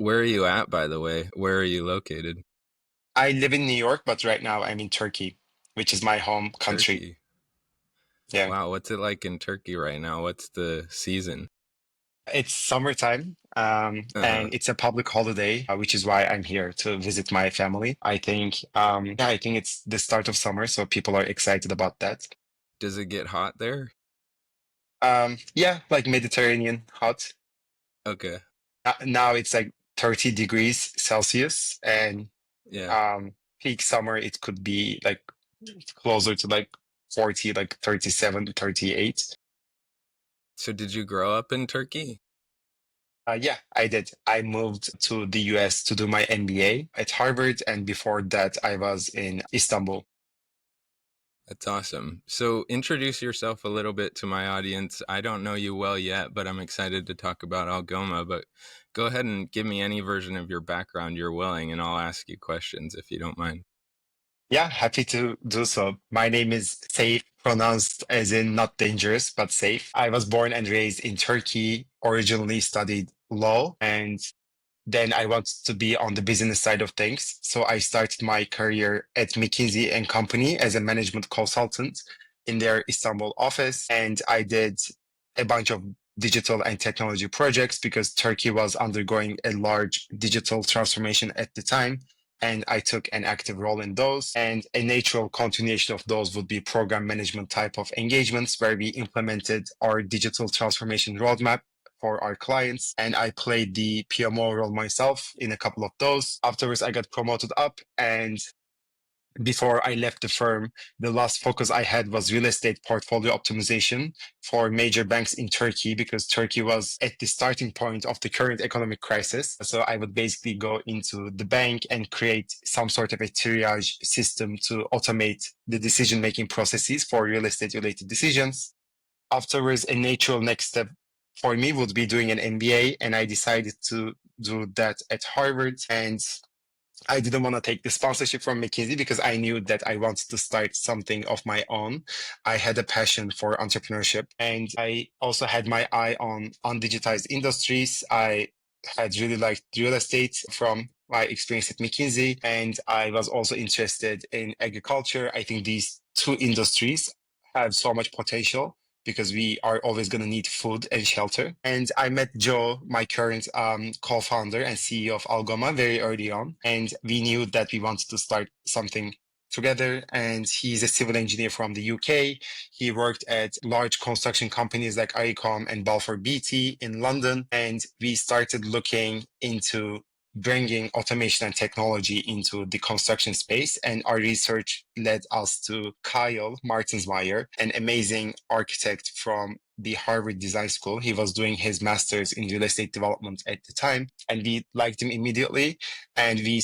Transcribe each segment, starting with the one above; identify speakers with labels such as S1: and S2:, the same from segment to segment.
S1: Where are you at, by the way? Where are you located?
S2: I live in New York, but right now I'm in Turkey, which is my home country.
S1: Turkey.
S2: Yeah,
S1: Wow, what's it like in Turkey right now? What's the season?
S2: it's summertime,
S1: Uh-huh.
S2: and it's a public holiday, which is why I'm here to visit my family. I think it's the start of summer, so people are excited about that.
S1: Does it get hot there?
S2: Yeah, like Mediterranean hot.
S1: Okay.
S2: Now it's like 30 degrees Celsius, and
S1: Yeah.
S2: um, peak summer it could be like closer to like 40, like 37 to 38.
S1: So did you grow up in Turkey?
S2: Yeah, I did. I moved to the US to do my MBA at Harvard, and before that, I was in Istanbul.
S1: That's awesome. So introduce yourself a little bit to my audience. I don't know you well yet, but I'm excited to talk about Algoma. But go ahead and give me any version of your background you're willing, and I'll ask you questions if you don't mind.
S2: Yeah, happy to do so. My name is Seyf, pronounced as in not dangerous, but safe. I was born and raised in Turkey, originally studied law, and then I wanted to be on the business side of things. So I started my career at McKinsey and Company as a management consultant in their Istanbul office. And I did a bunch of digital and technology projects because Turkey was undergoing a large digital transformation at the time. And I took an active role in those. And a natural continuation of those would be program management type of engagements where we implemented our digital transformation roadmap for our clients. And I played the PMO role myself in a couple of those. Afterwards, I got promoted up. And before I left the firm, the last focus I had was real estate portfolio optimization for major banks in Turkey because Turkey was at the starting point of the current economic crisis. So I would basically go into the bank and create some sort of a triage system to automate the decision making processes for real estate related decisions. Afterwards, a natural next step for me would be doing an MBA, and I decided to do that at Harvard. And I didn't want to take the sponsorship from McKinsey because I knew that I wanted to start something of my own. I had a passion for entrepreneurship, and I also had my eye on undigitized industries. I had really liked real estate from my experience at McKinsey, and I was also interested in agriculture. I think these two industries have so much potential because we are always going to need food and shelter. And I met Joe, my current co-founder and CEO of Algoma, very early on. And we knew that we wanted to start something together. And he's a civil engineer from the UK. He worked at large construction companies like ICOM and Balfour Beatty in London. And we started looking into bringing automation and technology into the construction space. And our research led us to Kyle Martinsmeyer, an amazing architect from the Harvard Design School. He was doing his master's in real estate development at the time, and we liked him immediately. And we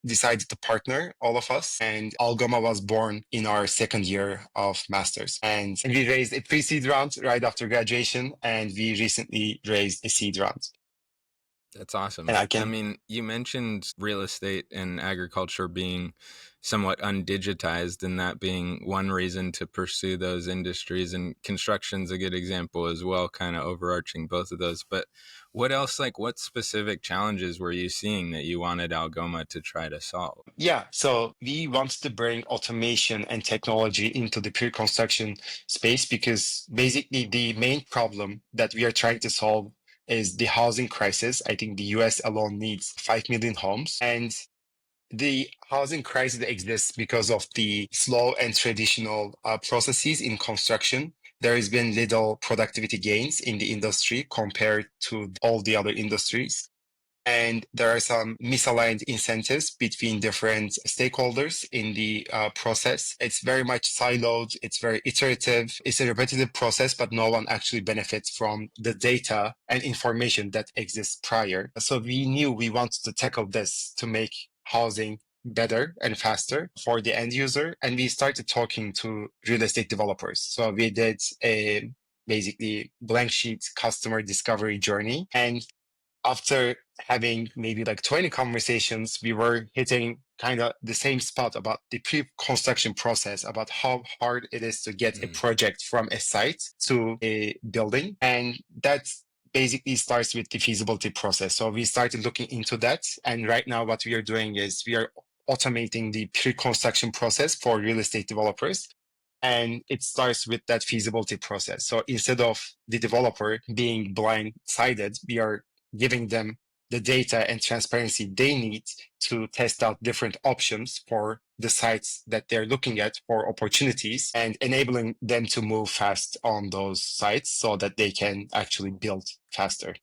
S2: decided to partner, all of us. And Algoma was born in our second year of master's. And we raised a pre-seed round right after graduation, and we recently raised a seed round.
S1: That's
S2: And
S1: awesome.
S2: I
S1: I
S2: can
S1: mean, you mentioned real estate and agriculture being somewhat undigitized, and that being one reason to pursue those industries. And construction's a good example as well, kind of overarching both of those. But what else, like, what specific challenges were you seeing that you wanted Algoma to try to solve?
S2: Yeah, so we want to bring automation and technology into the pre-construction space because basically the main problem that we are trying to solve is the housing crisis. I think the US alone needs 5 million homes, and the housing crisis exists because of the slow and traditional processes in construction. There has been little productivity gains in the industry compared to all the other industries. And there are some misaligned incentives between different stakeholders in the process. It's very much siloed, it's very iterative, it's a repetitive process, but no one actually benefits from the data and information that exists prior. So we knew we wanted to tackle this to make housing better and faster for the end user. And we started talking to real estate developers. So we did a basically blank sheet customer discovery journey. And after having maybe like 20 conversations, we were hitting kind of the same spot about the pre-construction process, about how hard it is to get a
S1: Mm,
S2: project from a site to a building. And that's basically starts with the feasibility process. So we started looking into that. And right now, what we are doing is we are automating the pre-construction process for real estate developers. And it starts with that feasibility process. So instead of the developer being blindsided, we are giving them the data and transparency they need to test out different options for the sites that they're looking at for opportunities and enabling them to move fast on those sites so that they can actually build faster.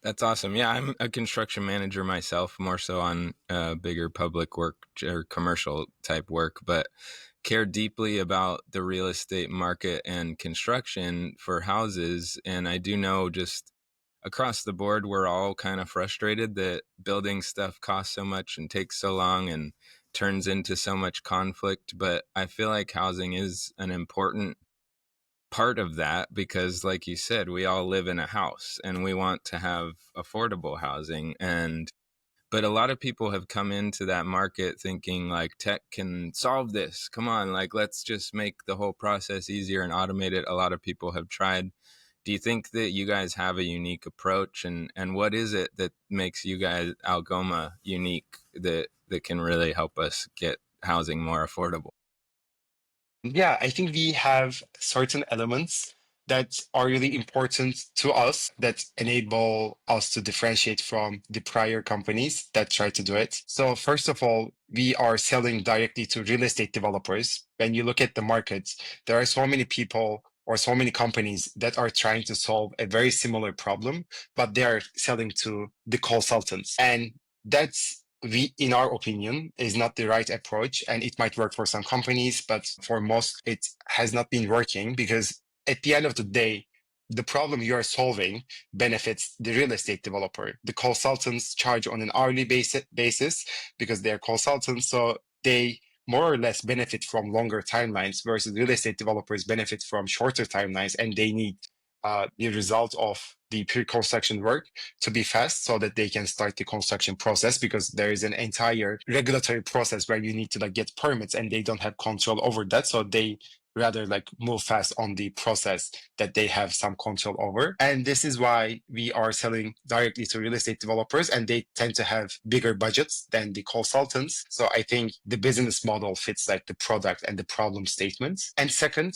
S1: That's awesome. Yeah, I'm a construction manager myself, more so on bigger public work or commercial type work, but care deeply about the real estate market and construction for houses. And I do know just across the board, we're all kind of frustrated that building stuff costs so much and takes so long and turns into so much conflict. But I feel like housing is an important part of that because, like you said, we all live in a house and we want to have affordable housing. And but a lot of people have come into that market thinking like tech can solve this. Come on, like let's just make the whole process easier and automate it. A lot of people have tried. Do you think that you guys have a unique approach, and what is it that makes you guys Algoma unique that can really help us get housing more affordable?
S2: Yeah, I think we have certain elements that are really important to us that enable us to differentiate from the prior companies that try to do it. So, first of all, we are selling directly to real estate developers. When you look at the market, there are so many people or so many companies that are trying to solve a very similar problem, but they are selling to the consultants. And that's we, in our opinion, is not the right approach. And it might work for some companies, but for most, it has not been working because at the end of the day, the problem you are solving benefits the real estate developer. The consultants charge on an hourly basis because they're consultants. So they more or less benefit from longer timelines versus real estate developers benefit from shorter timelines and they need the result of the pre-construction work to be fast so that they can start the construction process because there is an entire regulatory process where you need to like get permits and they don't have control over that. So they rather like move fast on the process that they have some control over. And this is why we are selling directly to real estate developers and they tend to have bigger budgets than the consultants. So I think the business model fits like the product and the problem statements. And second,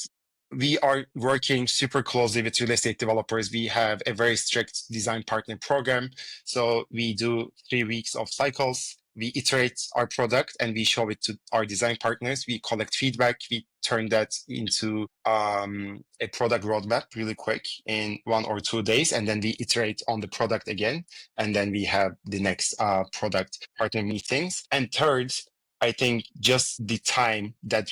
S2: we are working super closely with real estate developers. We have a very strict design partner program. So we do 3 weeks of cycles. We iterate our product and we show it to our design partners. We collect feedback. We turn that into a product roadmap really quick in 1 or 2 days. And then we iterate on the product again. And then we have the next product partner meetings. And third, I think just the time that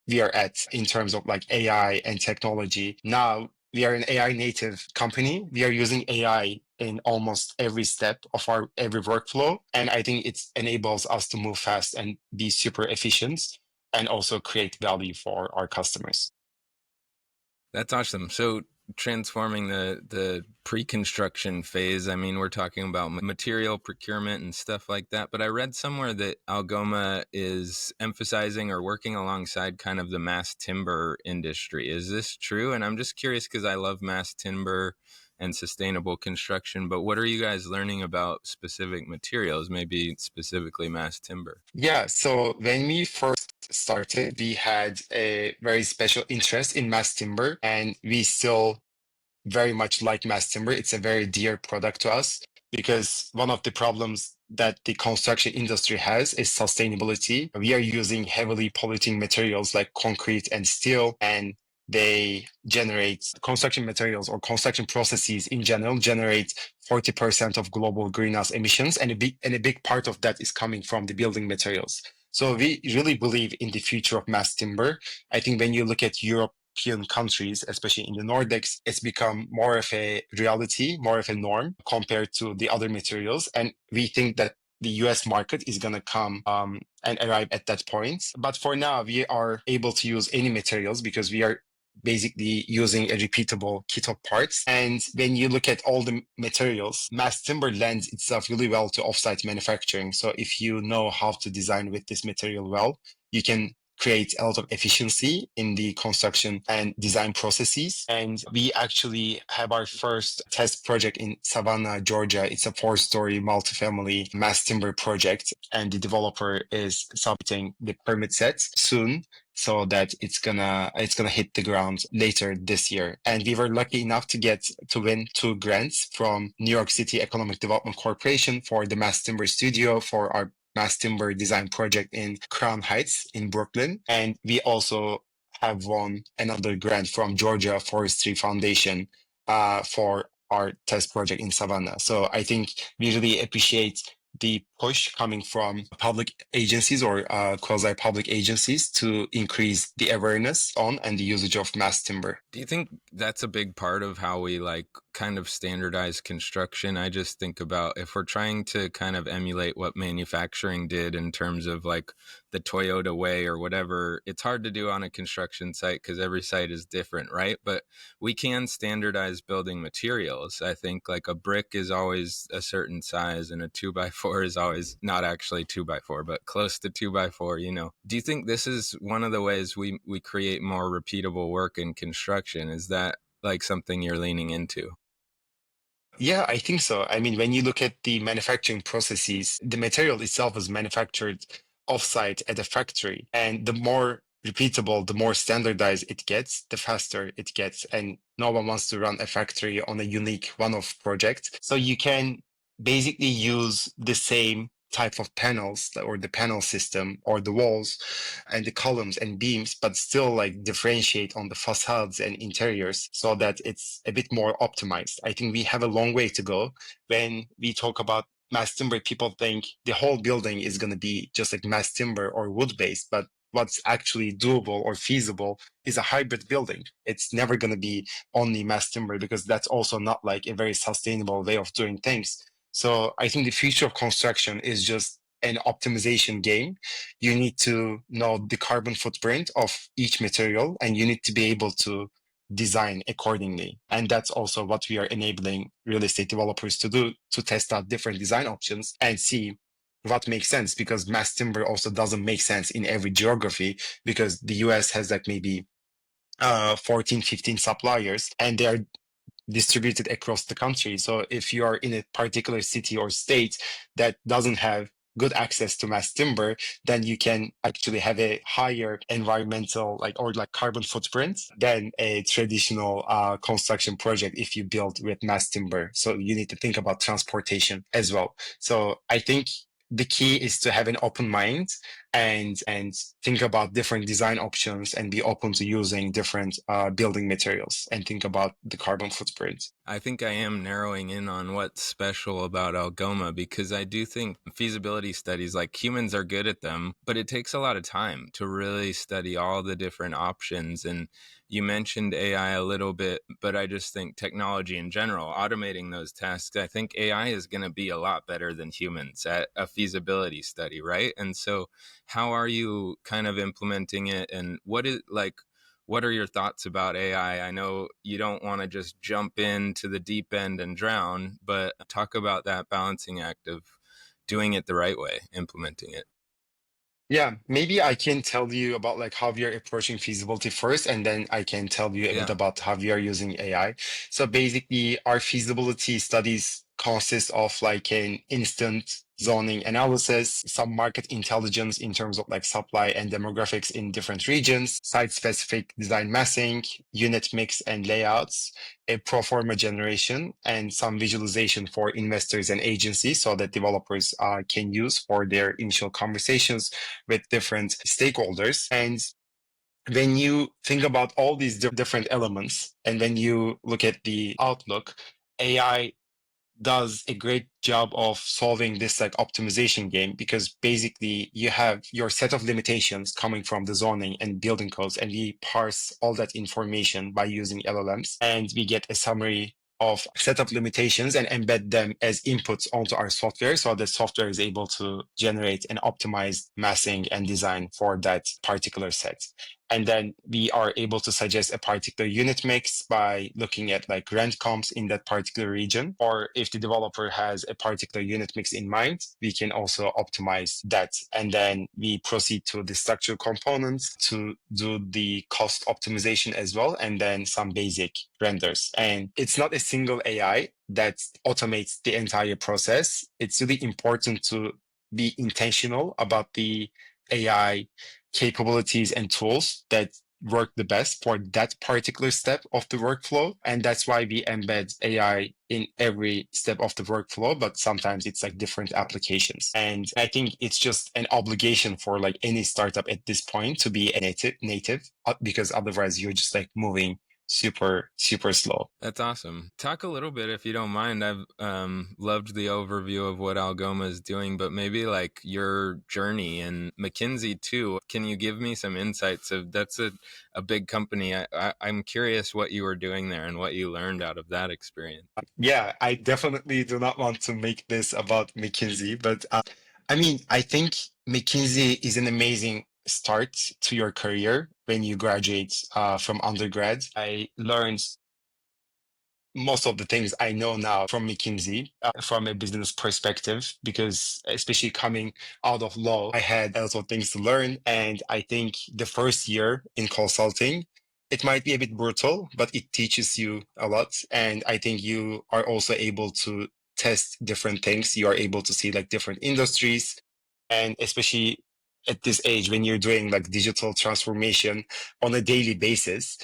S2: we are at in terms of like AI and technology. Now we are an AI native company. We are using AI in almost every step of our every workflow. And I think it enables us to move fast and be super efficient and also create value for our customers.
S1: That's awesome. So transforming the pre-construction phase, I mean, we're talking about material procurement and stuff like that, but I read somewhere that Algoma is emphasizing or working alongside kind of the mass timber industry. Is this true? And I'm just curious because I love mass timber and sustainable construction, but what are you guys learning about specific materials, maybe specifically mass timber?
S2: Yeah, so when we first started, we had a very special interest in mass timber, and we still very much like mass timber. It's a very dear product to us because one of the problems that the construction industry has is sustainability. We are using heavily polluting materials like concrete and steel, and they generate construction materials or construction processes in general generate 40% of global greenhouse emissions, and a big part of that is coming from the building materials. So we really believe in the future of mass timber. I think when you look at European countries, especially in the Nordics, it's become more of a reality, more of a norm compared to the other materials. And we think that the US market is going to come and arrive at that point. But for now, we are able to use any materials because we are basically using a repeatable kit of parts. And when you look at all the materials, mass timber lends itself really well to offsite manufacturing. So if you know how to design with this material well, you can create a lot of efficiency in the construction and design processes. And we actually have our first test project in Savannah, Georgia. It's a 4-story multifamily mass timber project, and the developer is submitting the permit set soon, so that it's gonna hit the ground later this year. And we were lucky enough to win 2 grants from New York City Economic Development Corporation for the mass timber studio for our mass timber design project in Crown Heights in Brooklyn. And we also have won another grant from Georgia Forestry Foundation for our test project in Savannah. So I think we really appreciate the push coming from public agencies or quasi-public agencies to increase the awareness on and the usage of mass timber.
S1: Do you think that's a big part of how we like kind of standardize construction? I just think about if we're trying to kind of emulate what manufacturing did in terms of like the Toyota way or whatever, it's hard to do on a construction site because every site is different, right? But we can standardize building materials. I think like a brick is always a certain size and a 2x4 is always not actually 2x4, but close to 2x4, you know. Do you think this is one of the ways we create more repeatable work in construction? Is that like something you're leaning into?
S2: Yeah, I think so. I mean, when you look at the manufacturing processes, the material itself is manufactured offsite at a factory. And the more repeatable, the more standardized it gets, the faster it gets. And no one wants to run a factory on a unique one-off project. So you can basically use the same type of panels or the panel system or the walls and the columns and beams, but still like differentiate on the facades and interiors so that it's a bit more optimized. I think we have a long way to go. When we talk about mass timber, people think the whole building is going to be just like mass timber or wood based, but what's actually doable or feasible is a hybrid building. It's never going to be only mass timber because that's also not like a very sustainable way of doing things. So I think the future of construction is just an optimization game. You need to know the carbon footprint of each material and you need to be able to design accordingly. And that's also what we are enabling real estate developers to do, to test out different design options and see what makes sense, because mass timber also doesn't make sense in every geography, because the US has like maybe 14, 15 suppliers and they are distributed across the country. So if you are in a particular city or state that doesn't have good access to mass timber, then you can actually have a higher environmental like carbon footprint than a traditional construction project if you build with mass timber. So you need to think about transportation as well. So I think the key is to have an open mind and think about different design options and be open to using different building materials and think about the carbon footprint.
S1: I think I am narrowing in on what's special about Algoma because I do think feasibility studies, like humans are good at them, but it takes a lot of time to really study all the different options. And you mentioned AI a little bit, but I just think technology in general, automating those tasks, I think AI is going to be a lot better than humans at a feasibility study, right? And so how are you kind of implementing it, and what are your thoughts about AI? I know you don't want to just jump into the deep end and drown, but talk about that balancing act of doing it the right way, implementing it.
S2: Yeah, maybe I can tell you about like how we are approaching feasibility first, and then I can tell you a bit
S1: Yeah.
S2: about how we are using AI. So basically, our feasibility studies consist of like an instant zoning analysis, some market intelligence in terms of like supply and demographics in different regions, site-specific design massing, unit mix and layouts, a pro forma generation, and some visualization for investors and agencies so that developers can use for their initial conversations with different stakeholders. And when you think about all these different elements, and when you look at the outlook, AI does a great job of solving this like optimization game, because basically you have your set of limitations coming from the zoning and building codes, and we parse all that information by using LLMs, and we get a summary of set of limitations and embed them as inputs onto our software, so the software is able to generate an optimized massing and design for that particular set. And then we are able to suggest a particular unit mix by looking at like rent comps in that particular region. Or if the developer has a particular unit mix in mind, we can also optimize that. And then we proceed to the structural components to do the cost optimization as well, and then some basic renders. And it's not a single AI that automates the entire process. It's really important to be intentional about the AI capabilities and tools that work the best for that particular step of the workflow. And that's why we embed AI in every step of the workflow, but sometimes it's like different applications. And I think it's just an obligation for like any startup at this point to be a native, because otherwise you're just like moving super slow.
S1: That's awesome. Talk a little bit, if you don't mind. I've loved the overview of what Algoma is doing, but maybe like your journey and McKinsey too. Can you give me some insights of that's a big company? I'm curious what you were doing there and what you learned out of that experience.
S2: Yeah, I definitely do not want to make this about McKinsey, but I mean, I think McKinsey is an amazing start to your career when you graduate from undergrad. I learned most of the things I know now from McKinsey from a business perspective, because especially coming out of law, I had a lot of things to learn. And I think the first year in consulting, it might be a bit brutal, but it teaches you a lot. And I think you are also able to test different things. You are able to see like different industries. And especially at this age, when you're doing like digital transformation on a daily basis,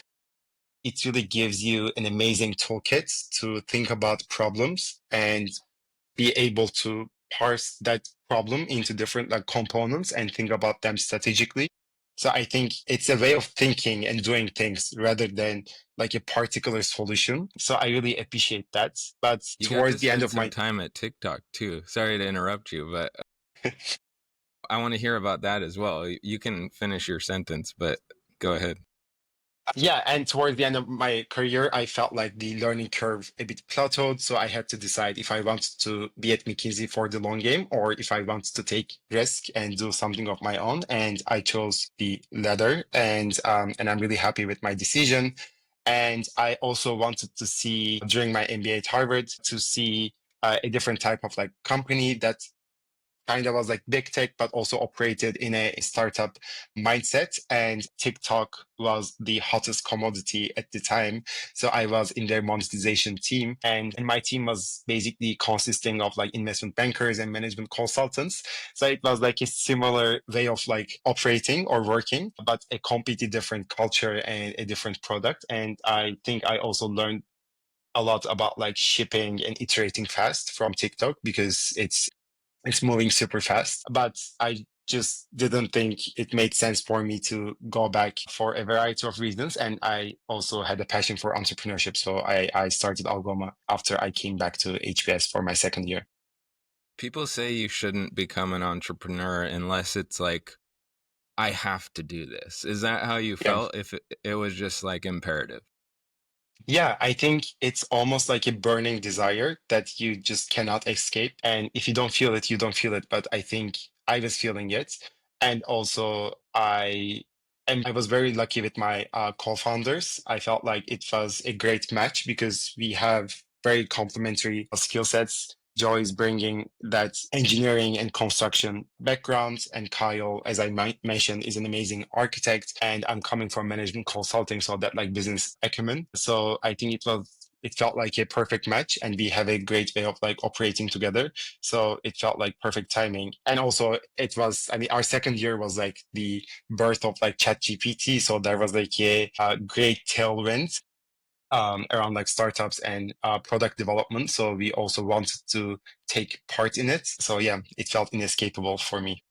S2: it really gives you an amazing toolkit to think about problems and be able to parse that problem into different like components and think about them strategically. So I think it's a way of thinking and doing things rather than like a particular solution. So I really appreciate that. But
S1: You got
S2: towards
S1: to
S2: the end
S1: spend
S2: of
S1: some
S2: my
S1: time at TikTok too. Sorry to interrupt you, but I want to hear about that as well. You can finish your sentence, but go ahead.
S2: Yeah, and towards the end of my career, I felt like the learning curve a bit plateaued. So I had to decide if I wanted to be at McKinsey for the long game or if I wanted to take risk and do something of my own. And I chose the latter, and I'm really happy with my decision. And I also wanted to see during my MBA at Harvard to see a different type of like company that kind of was like big tech, but also operated in a startup mindset. And TikTok was the hottest commodity at the time. So I was in their monetization team, and my team was basically consisting of like investment bankers and management consultants. So it was like a similar way of like operating or working, but a completely different culture and a different product. And I think I also learned a lot about like shipping and iterating fast from TikTok because it's moving super fast. But I just didn't think it made sense for me to go back for a variety of reasons. And I also had a passion for entrepreneurship. So I started Algoma after I came back to HBS for my second year.
S1: People say you shouldn't become an entrepreneur unless it's like, I have to do this. Is that how you
S2: Yeah.
S1: felt? If it was just like imperative?
S2: Yeah, I think it's almost like a burning desire that you just cannot escape. And if you don't feel it, you don't feel it. But I think I was feeling it. And also, I was very lucky with my co-founders. I felt like it was a great match because we have very complementary skill sets. Joy is bringing that engineering and construction background, and Kyle, as I mentioned, is an amazing architect, and I'm coming from management consulting, so that like business acumen. So I think it felt like a perfect match, and we have a great way of like operating together. So it felt like perfect timing, and also it was. I mean, our second year was like the birth of like ChatGPT, so there was like a great tailwind around like startups and product development. So we also wanted to take part in it. So yeah, it felt inescapable for me.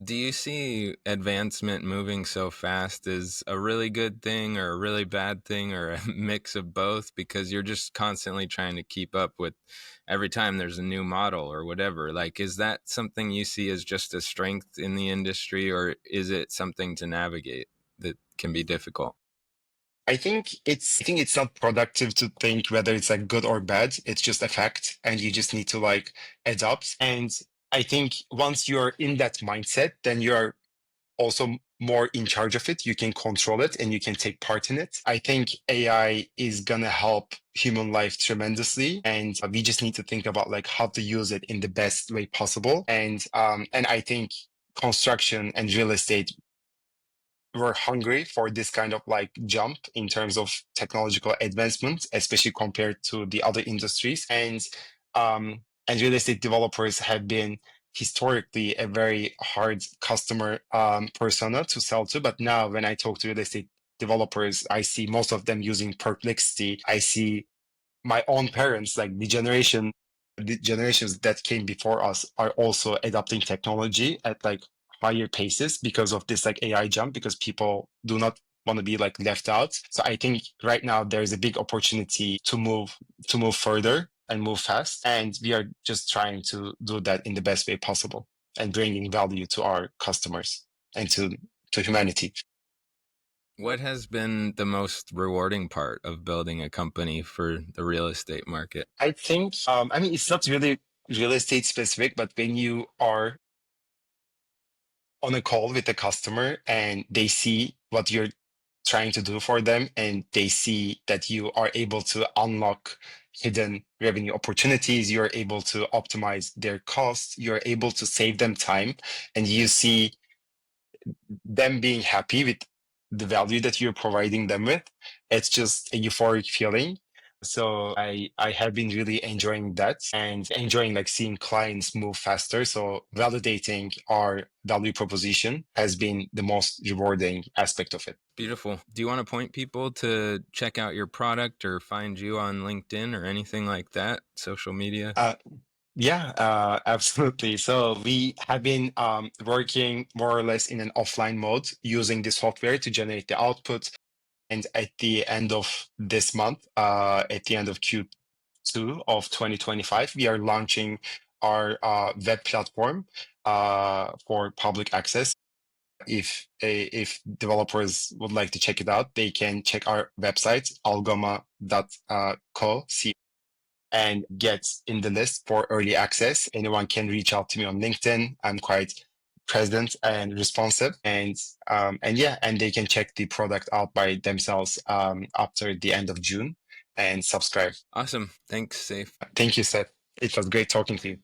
S1: Do you see advancement moving so fast as a really good thing or a really bad thing or a mix of both? Because you're just constantly trying to keep up with every time there's a new model or whatever. Like, is that something you see as just a strength in the industry, or is it something to navigate that can be difficult?
S2: I think it's not productive to think whether it's like good or bad. It's just a fact, and you just need to like adapt. And I think once you're in that mindset, then you're also more in charge of it, you can control it, and you can take part in it. I think AI is gonna help human life tremendously, and we just need to think about like how to use it in the best way possible. And I think construction and real estate were hungry for this kind of like jump in terms of technological advancement, especially compared to the other industries. And real estate developers have been historically a very hard customer persona to sell to. But now when I talk to real estate developers, I see most of them using Perplexity. I see my own parents, like the generations that came before us are also adopting technology at like higher paces because of this like AI jump, because people do not want to be like left out. So I think right now there is a big opportunity to move further and move fast. And we are just trying to do that in the best way possible and bringing value to our customers and to humanity.
S1: What has been the most rewarding part of building a company for the real estate market?
S2: I think, I mean, it's not really real estate specific, but when you are on a call with the customer and they see what you're trying to do for them, and they see that you are able to unlock hidden revenue opportunities, you're able to optimize their costs, you're able to save them time, and you see them being happy with the value that you're providing them with, it's just a euphoric feeling. So I have been really enjoying that and enjoying like seeing clients move faster. So validating our value proposition has been the most rewarding aspect of it.
S1: Beautiful. Do you want to point people to check out your product or find you on LinkedIn or anything like that? Social media?
S2: Uh, yeah, absolutely. So we have been working more or less in an offline mode using the software to generate the output. And at the end of this month, at the end of Q2 of 2025, we are launching our web platform for public access. If developers would like to check it out, they can check our website, algoma.co, and get in the list for early access. Anyone can reach out to me on LinkedIn. I'm quite present and responsive, and yeah, and they can check the product out by themselves after the end of June and subscribe.
S1: Awesome. Thanks, Seyf.
S2: Thank you, Seth. It was great talking to you.